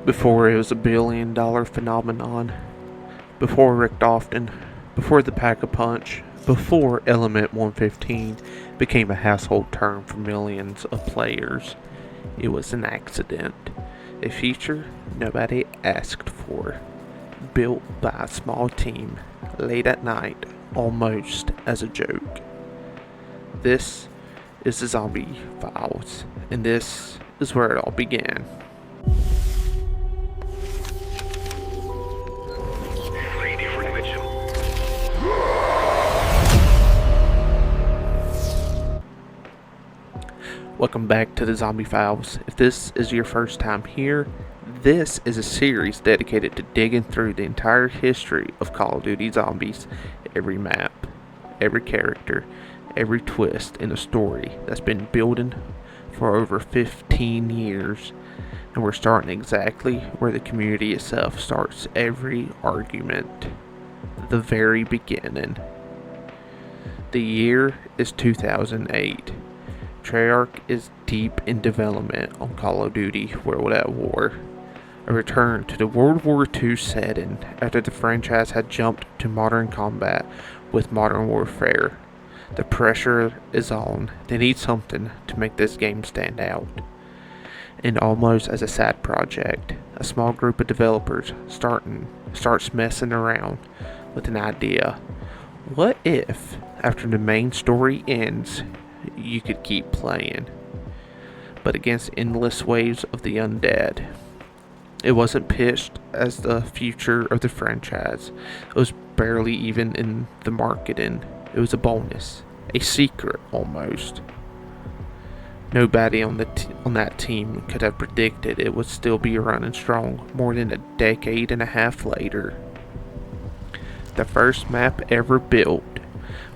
Before it was a $1 billion phenomenon, before Richtofen, before the Pack-a-Punch, before Element 115 became a household term for millions of players, it was an accident. A feature nobody asked for, built by a small team, late at night, almost as a joke. This is the Zombie Files, and this is where it all began. Welcome back to the Zombie Files. If this is your first time here, this is a series dedicated to digging through the entire history of Call of Duty Zombies. Every map, every character, every twist in a story that's been building for over 15 years. And we're starting exactly where the community itself starts every argument. The very beginning. The year is 2008. Treyarch is deep in development on Call of Duty World at War, a return to the World War II setting after the franchise had jumped to modern combat with Modern Warfare. The pressure is on. They need something to make this game stand out. And almost as a side project, a small group of developers starts messing around with an idea. What if, after the main story ends, you could keep playing, but against endless waves of the undead? It wasn't pitched as the future of the franchise. It was barely even in the marketing. It was a bonus, a secret almost. Nobody on that team could have predicted it would still be running strong more than a decade and a half later. The first map ever built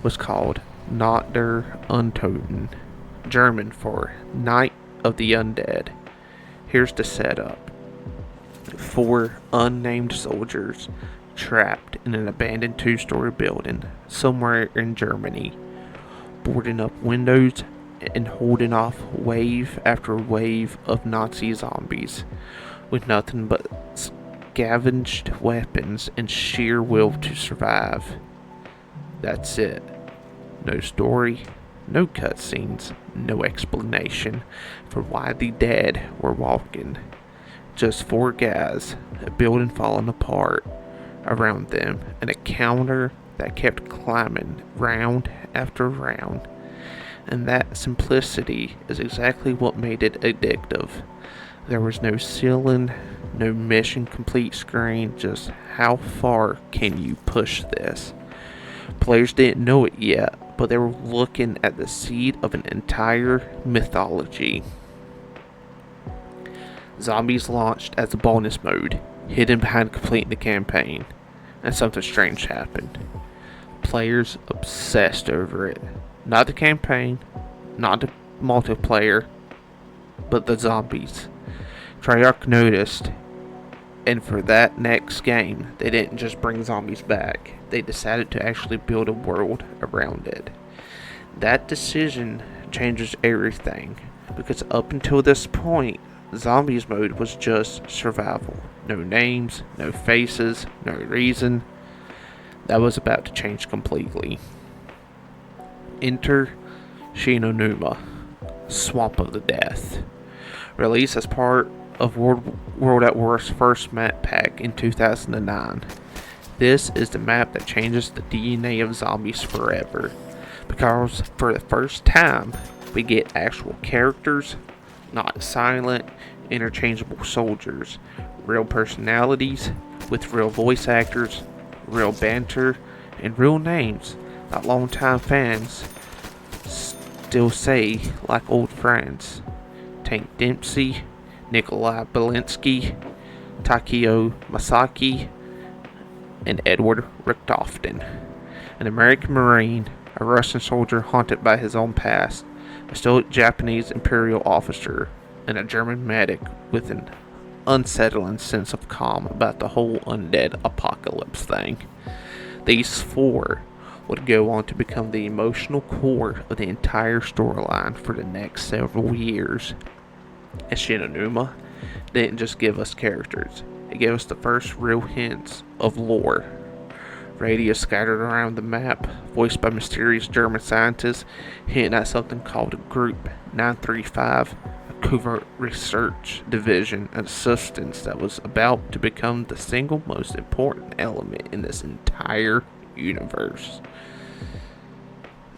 was called Nacht der Untoten, German for Night of the Undead. Here's the setup. 4 unnamed soldiers trapped in an abandoned 2-story building somewhere in Germany, boarding up windows and holding off wave after wave of Nazi zombies with nothing but scavenged weapons and sheer will to survive. That's it. No story, no cutscenes, no explanation for why the dead were walking. Just 4 guys, a building falling apart around them, and a counter that kept climbing round after round. And that simplicity is exactly what made it addictive. There was no ceiling, no mission complete screen, just how far can you push this? Players didn't know it yet, but they were looking at the seed of an entire mythology. Zombies launched as a bonus mode, hidden behind completing the campaign, and something strange happened. Players obsessed over it. Not the campaign, not the multiplayer, but the zombies. Treyarch noticed, and for that next game, they didn't just bring zombies back. They decided to actually build a world around it. That decision changes everything, because up until this point, Zombies mode was just survival. No names, no faces, no reason. That was about to change completely. Enter Shi No Numa, Swamp of the Death. Released as part of World at War's first map pack in 2009. This is the map that changes the DNA of zombies forever, because for the first time we get actual characters, not silent, interchangeable soldiers, real personalities with real voice actors, real banter, and real names that longtime fans still say like old friends. Tank Dempsey, Nikolai, Takeo Masaki, and Edward Richtofen, an American Marine, a Russian soldier haunted by his own past, a stoic Japanese Imperial officer, and a German medic with an unsettling sense of calm about the whole undead apocalypse thing. These 4 would go on to become the emotional core of the entire storyline for the next several years. And Shi No Numa didn't just give us characters, it gave us the first real hints of lore. Radio scattered around the map, voiced by mysterious German scientists, hinting at something called Group 935, a covert research division, a substance that was about to become the single most important element in this entire universe.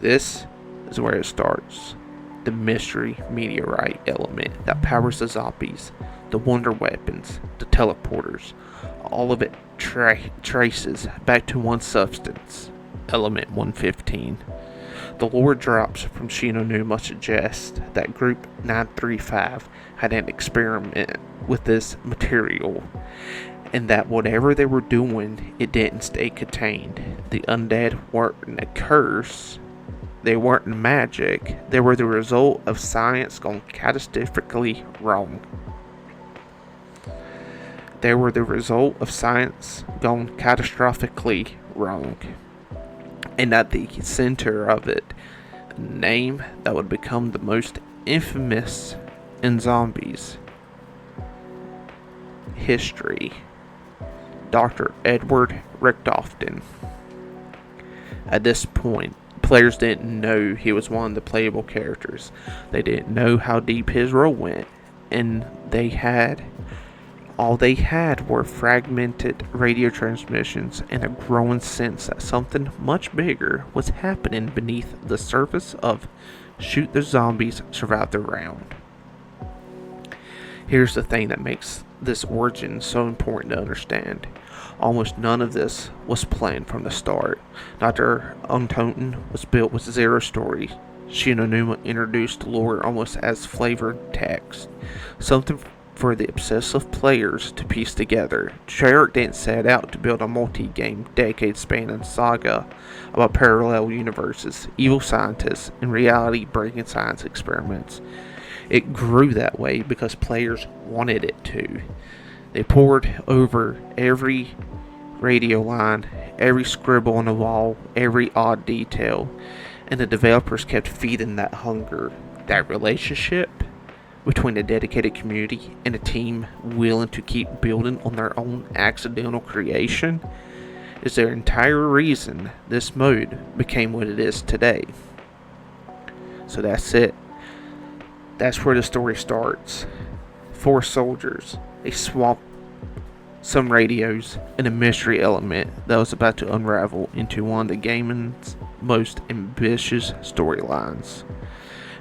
This is where it starts. The mystery meteorite element that powers the zombies, the wonder weapons, the teleporters, all of it traces back to one substance, element 115. The lore drops from Shi No Numa suggests that Group 935 had an experiment with this material, and that whatever they were doing, it didn't stay contained. The undead weren't a curse, they weren't magic, they were the result of science gone catastrophically wrong. They were the result of science gone catastrophically wrong. And at the center of it, a name that would become the most infamous in zombies history. Dr. Edward Richtofen. At this point, players didn't know he was one of the playable characters. They didn't know how deep his role went, and all they had were fragmented radio transmissions and a growing sense that something much bigger was happening beneath the surface of Shoot the Zombies, Survive the Round. Here's the thing that makes this origin so important to understand. Almost none of this was planned from the start. Nacht der Untoten was built with zero story. Shi No Numa introduced lore almost as flavored text. Something for the obsessive players to piece together. Treyarch didn't set out to build a multi-game, decade-spanning saga about parallel universes, evil scientists, and reality-breaking science experiments. It grew that way because players wanted it to. They pored over every radio line, every scribble on the wall, every odd detail, and the developers kept feeding that hunger. That relationship between a dedicated community and a team willing to keep building on their own accidental creation is their entire reason this mode became what it is today. So that's it. That's where the story starts. 4 soldiers, a swamp, some radios, and a mystery element that was about to unravel into one of the game's most ambitious storylines.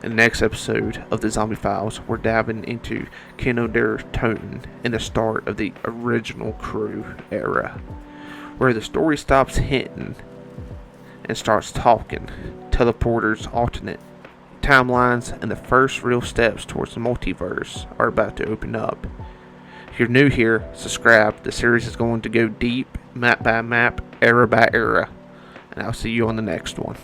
In the next episode of the Zombie Files, we're diving into Shi No Numa and the start of the original crew era, where the story stops hinting and starts talking. Teleporters, alternate timelines, and the first real steps towards the multiverse are about to open up. If you're new here, subscribe. The series is going to go deep, map by map, era by era, and I'll see you on the next one.